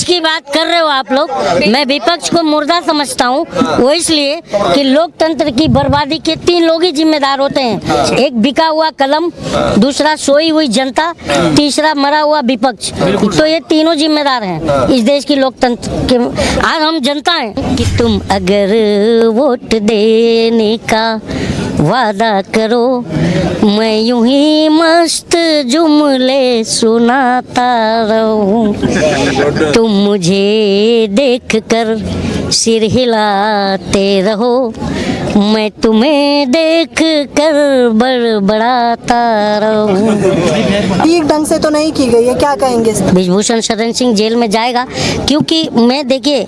विपक्ष की बात कर रहे हो आप लोग। मैं विपक्ष को मुर्दा समझता हूँ, वो इसलिए कि लोकतंत्र की बर्बादी के 3 लोग ही जिम्मेदार होते हैं। एक बिका हुआ कलम, दूसरा सोई हुई जनता, तीसरा मरा हुआ विपक्ष। तो ये तीनों जिम्मेदार हैं इस देश की लोकतंत्र के। आज हम जनता हैं कि तुम अगर वोट देने का वादा करो, मैं यूं ही मस्त जुमले सुनाता रहूं। तुम मुझे देख कर सिर हिलाते रहो, मैं तुम्हें देख कर बड़बड़ाता रहूं। ठीक ढंग से तो नहीं की गई है, क्या कहेंगे इस पर? ब्रिजभूषण शरण सिंह जेल में जाएगा, क्योंकि मैं देखिए,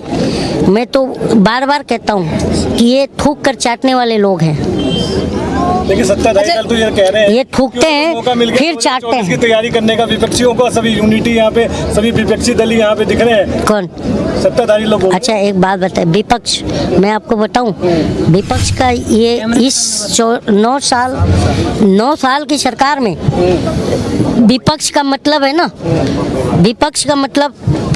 मैं तो बार बार कहता हूँ कि ये थूक कर चाटने वाले लोग हैं। लेकिन सत्ताधारी दल तो ये कह रहे हैं ये थूकते हैं फिर चाटते इसकी हैं। तैयारी करने का विपक्षियों को, सभी यूनिटी यहाँ पे, सभी विपक्षी दल यहाँ पे दिख रहे हैं। कौन? सत्ताधारी लोग। अच्छा एक बात बताए, विपक्ष, मैं आपको बताऊं, विपक्ष का ये इस 9 साल की सरकार में विपक्ष का मतलब है ना, विपक्ष का मतलब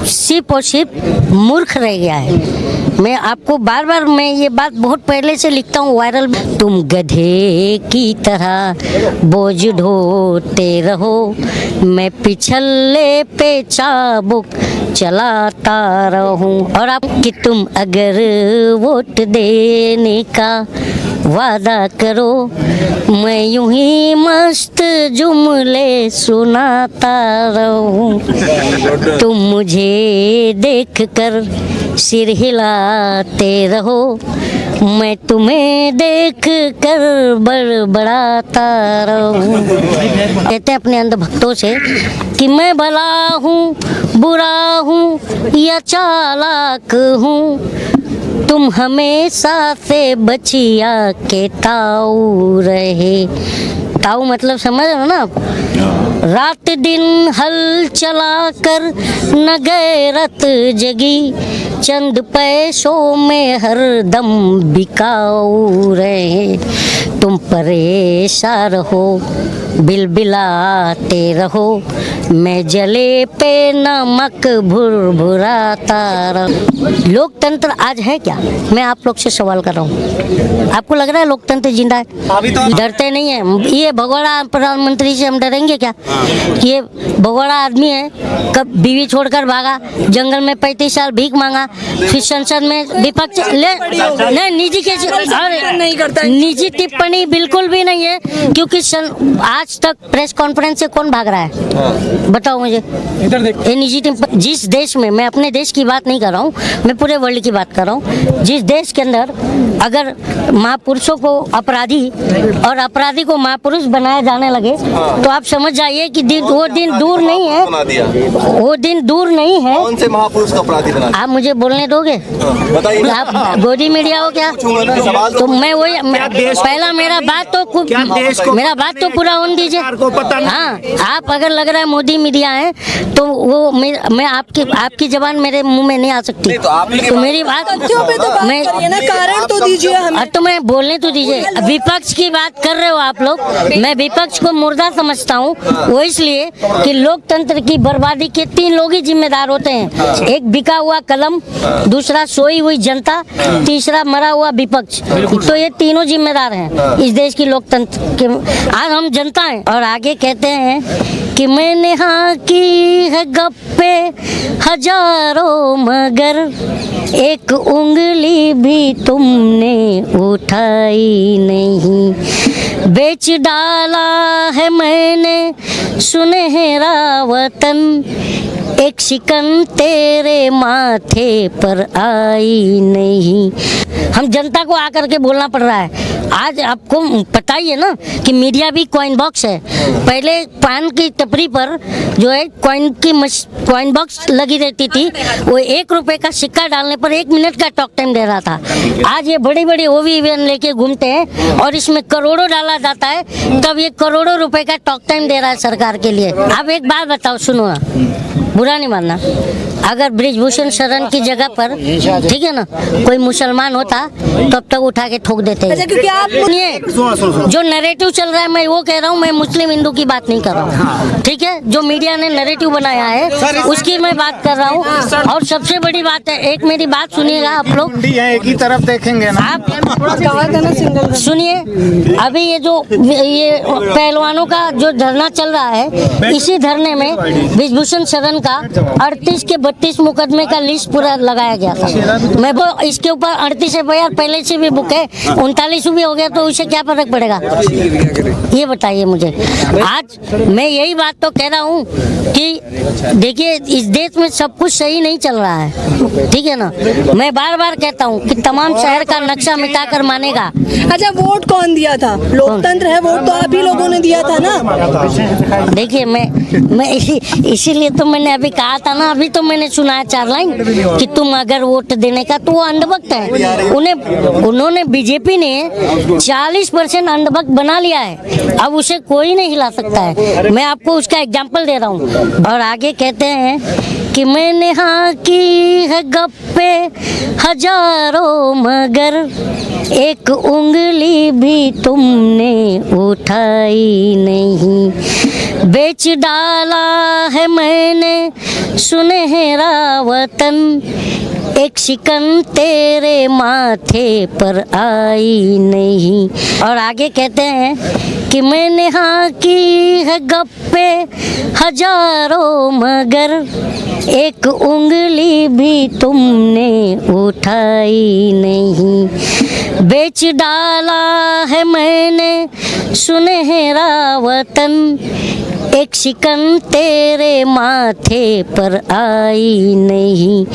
सिर्फ और सिर्फ मूर्ख रह गया है। मैं आपको बार बार, मैं ये बात बहुत पहले से लिखता हूँ वायरल। तुम गधे की तरह बोझ ढोते रहो, मैं पिछले पे चाबुक चलाता रहूं। और आप कि तुम अगर वोट देने का वादा करो, मैं यूं ही मस्त जुमले सुनाता रहूं। तुम मुझे देख कर सिर हिलाते रहो, मैं तुम्हें देख कर बड़बड़ाता रहूं। कहते हैं अपने अंधभक्तों से कि मैं भला हूँ, बुरा हूँ या चालाक हूँ, तुम हमेशा से बचिया के ताऊ रहे। ताऊ मतलब समझ रहे हो ना आप? रात दिन हल चला कर न गैरत जगी, चंद पैसों में हरदम बिकाऊ रहे। तुम परेशान हो, बिलबिलाते रहो, मैं जले पे नमक भुरभुराता रहूं। लोकतंत्र आज है क्या? मैं आप लोग से सवाल कर रहा हूँ। आपको लग रहा है लोकतंत्र जिंदा है? डरते नहीं है। ये भगोड़ा प्रधानमंत्री से हम डरेंगे क्या? ये भगोड़ा आदमी है, कब बीवी छोड़कर भागा, जंगल में 35 साल भीख मांगा, फिर संसद में विपक्ष नहीं, निजी के नहीं करता, निजी टिप्पणी बिल्कुल भी नहीं है, क्योंकि आज तक प्रेस कॉन्फ्रेंस से कौन भाग रहा है? बताओ मुझे। ये निजी टिप्पणी, जिस देश में, मैं अपने देश की बात नहीं कर रहा हूँ, मैं पूरे वर्ल्ड की बात कर रहा हूँ, जिस देश के अंदर अगर महापुरुषों को अपराधी और अपराधी को महापुरुष बनाया जाने लगे, तो आप समझ जाइए कि वो दिन दूर नहीं है, वो दिन दूर नहीं है। कौन से महापुरुष का अपराधी बना? आप मुझे बोलने दोगे? बताइए। आप गोदी मीडिया हो क्या? तो मैं वही, पहला मेरा बात तो पूरा होने दीजिए। हाँ, आप अगर लग रहा है मोदी मीडिया है, तो वो मैं आपकी जबान मेरे मुंह में नहीं आ सकती। तो मेरी बात मैं कारण तो दीजिए हमें। तो मैं बोलने तो दीजिए। विपक्ष की बात कर रहे हो आप लोग। मैं विपक्ष को मुर्दा समझता हूँ, वो इसलिए कि लोकतंत्र की बर्बादी के 3 लोग ही जिम्मेदार होते हैं। एक बिका हुआ कलम, दूसरा सोई हुई जनता, तीसरा मरा हुआ विपक्ष। तो ये तीनों जिम्मेदार हैं इस देश की लोकतंत्र के। आज हम जनता हैं। और आगे कहते हैं कि मैंने हाँ की है गप्पे हजारों, मगर एक उंगली भी तुमने उठाई नहीं। बेच डाला है मैंने सुनहरा वतन, एक शिकन तेरे माथे पर आई नहीं। हम जनता को आकर के बोलना पड़ रहा है। आज आपको पता ही है ना कि मीडिया भी कॉइन बॉक्स है। पहले पान की टपरी पर जो है कॉइन बॉक्स लगी रहती थी, वो 1 रुपए का सिक्का डालने पर 1 मिनट का टॉक टाइम दे रहा था। आज ये बड़ी बड़ी ओवी वैन लेके घूमते हैं और इसमें करोड़ों डाला जाता है, तब ये करोड़ों रुपए का टॉक टाइम दे रहा है सरकार के लिए। अब एक बात बताओ, सुनो ना, बुरा नहीं मानना। अगर ब्रिजभूषण शरण की जगह पर, ठीक है ना, कोई मुसलमान होता तब तक उठा के ठोक देते अच्छा, क्योंकि आप सुनिए, जो नैरेटिव चल रहा है मैं वो कह रहा हूँ, मैं मुस्लिम हिंदू की बात नहीं कर रहा हूँ, ठीक है। जो मीडिया ने नैरेटिव बनाया है उसकी मैं बात कर रहा हूँ। और सबसे बड़ी बात है, एक मेरी बात सुनिएगा आप लोग, एक ही तरफ देखेंगे ना आप कहा था ना सिंगल सुनिए। अभी ये पहलवानों का जो धरना चल रहा है, इसी धरने में ब्रिजभूषण शरण का 38 के 32 मुकदमे का लिस्ट पूरा लगाया गया था। मैं वो इसके ऊपर 38 FIR पहले से भी बुक है, 39 भी हो गया तो उसे क्या फर्क पड़ेगा, ये बताइए मुझे। आज मैं यही बात तो कह रहा हूँ कि देखिए, इस देश में सब कुछ सही नहीं चल रहा है, ठीक है ना। मैं बार बार कहता हूँ कि तमाम शहर का नक्शा मिटाकर मानेगा। अच्छा, वोट कौन दिया था? लोकतंत्र है, वोट तो आप ही लोगों ने दिया था ना। देखिए, मैं इसीलिए तो मैंने अभी कहा था ना, अभी तो मैंने सुनाया 4 लाइन कि तुम अगर वोट देने का, तो वो अंधभक्त है। उन्होंने बीजेपी ने 40% अंधभक्त बना लिया है, अब उसे कोई नहीं हिला सकता है। मैं आपको उसका एग्जाम्पल दे रहा हूँ। और आगे कहते हैं कि मैंने हाँ की है गप्पे हजारों, मगर एक उंगली भी तुमने उठाई नहीं। बेच डाला है मैंने सुनहरा वतन, एक शिकन तेरे माथे पर आई नहीं। और आगे कहते हैं कि मैंने हाँ की है गप्पे हजारों, मगर एक उंगली भी तुमने उठाई नहीं। बेच डाला है मैंने सुनहरा वतन, एक शिकन तेरे माथे पर आई नहीं।